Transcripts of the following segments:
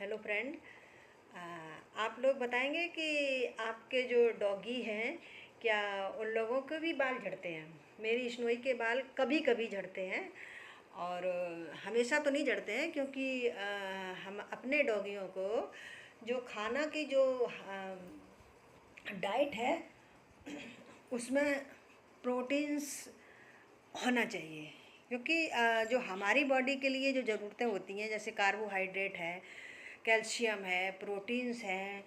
Hello friend. आप लोग बताएंगे कि आपके जो डॉगी हैं क्या उन लोगों के भी बाल झड़ते हैं। मेरी स्नोई के बाल कभी कभी झड़ते हैं और हमेशा तो नहीं झड़ते हैं क्योंकि हम अपने डॉगियों को जो खाना की जो डाइट है उसमें प्रोटीन्स होना चाहिए क्योंकि जो हमारी बॉडी के लिए जो ज़रूरतें होती हैं जैसे कार्बोहाइड्रेट है, कैल्शियम है, प्रोटीन्स हैं,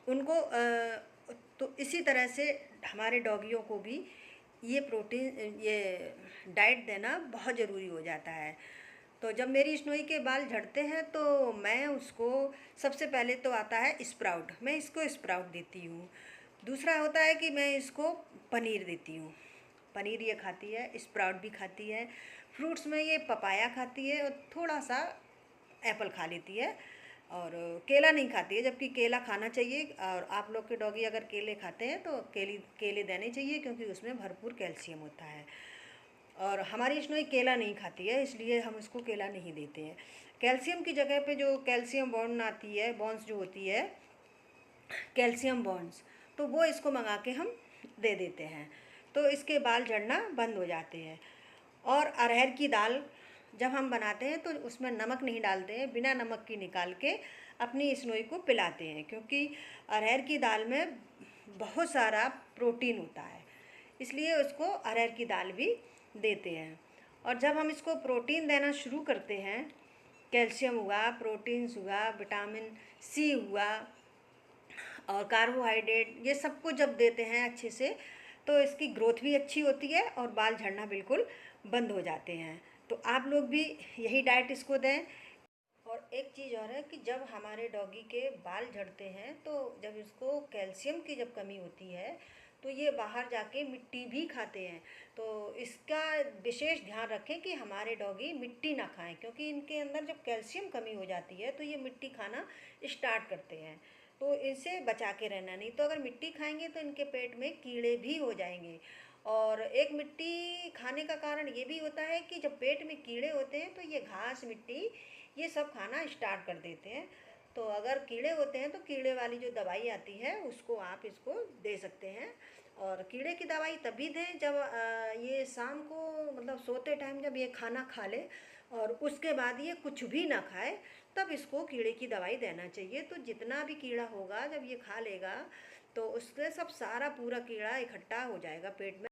उनको तो इसी तरह से हमारे डॉगियों को भी ये डाइट देना बहुत ज़रूरी हो जाता है। तो जब मेरी स्नोई के बाल झड़ते हैं तो मैं उसको सबसे पहले तो आता है स्प्राउट, मैं इसको स्प्राउट देती हूँ। दूसरा होता है कि मैं इसको पनीर देती हूँ, पनीर ये खाती है, स्प्राउट भी खाती है। फ्रूट्स में ये पपाया खाती है और थोड़ा सा एप्पल खा लेती है और केला नहीं खाती है, जबकि केला खाना चाहिए। और आप लोग के डॉगी अगर केले खाते हैं तो केले देने चाहिए क्योंकि उसमें भरपूर कैल्शियम होता है। और हमारी स्नोई केला नहीं खाती है इसलिए हम उसको केला नहीं देते हैं। कैल्शियम की जगह पे जो कैल्शियम बॉन्ड आती है, बॉन्ड्स जो होती है कैल्शियम बॉन्ड्स, तो वो इसको मंगा के हम दे देते हैं तो इसके बाल झड़ना बंद हो जाते हैं। और अरहर की दाल जब हम बनाते हैं तो उसमें नमक नहीं डालते हैं, बिना नमक की निकाल के अपनी स्नोई को पिलाते हैं क्योंकि अरहर की दाल में बहुत सारा प्रोटीन होता है, इसलिए उसको अरहर की दाल भी देते हैं। और जब हम इसको प्रोटीन देना शुरू करते हैं, कैल्शियम हुआ, प्रोटीन्स हुआ, विटामिन सी हुआ और कार्बोहाइड्रेट, ये सब कुछ जब देते हैं अच्छे से तो इसकी ग्रोथ भी अच्छी होती है और बाल झड़ना बिल्कुल बंद हो जाते हैं। तो आप लोग भी यही डाइट इसको दें। और एक चीज़ और है कि जब हमारे डॉगी के बाल झड़ते हैं तो जब इसको कैल्शियम की जब कमी होती है तो ये बाहर जाके मिट्टी भी खाते हैं। तो इसका विशेष ध्यान रखें कि हमारे डॉगी मिट्टी ना खाएं क्योंकि इनके अंदर जब कैल्शियम कमी हो जाती है तो ये मिट्टी खाना स्टार्ट करते हैं। तो इनसे बचा के रहना, नहीं तो अगर मिट्टी खाएंगे तो इनके पेट में कीड़े भी हो जाएंगे। और एक मिट्टी खाने का कारण ये भी होता है कि जब पेट में कीड़े होते हैं तो ये घास, मिट्टी, ये सब खाना स्टार्ट कर देते हैं। तो अगर कीड़े होते हैं तो कीड़े वाली जो दवाई आती है उसको आप इसको दे सकते हैं। और कीड़े की दवाई तभी दें जब ये शाम को मतलब सोते टाइम जब ये खाना खा ले और उसके बाद ये कुछ भी ना खाए, तब इसको कीड़े की दवाई देना चाहिए। तो जितना भी कीड़ा होगा जब ये खा लेगा तो उसके सब सारा पूरा कीड़ा इकट्ठा हो जाएगा पेट में।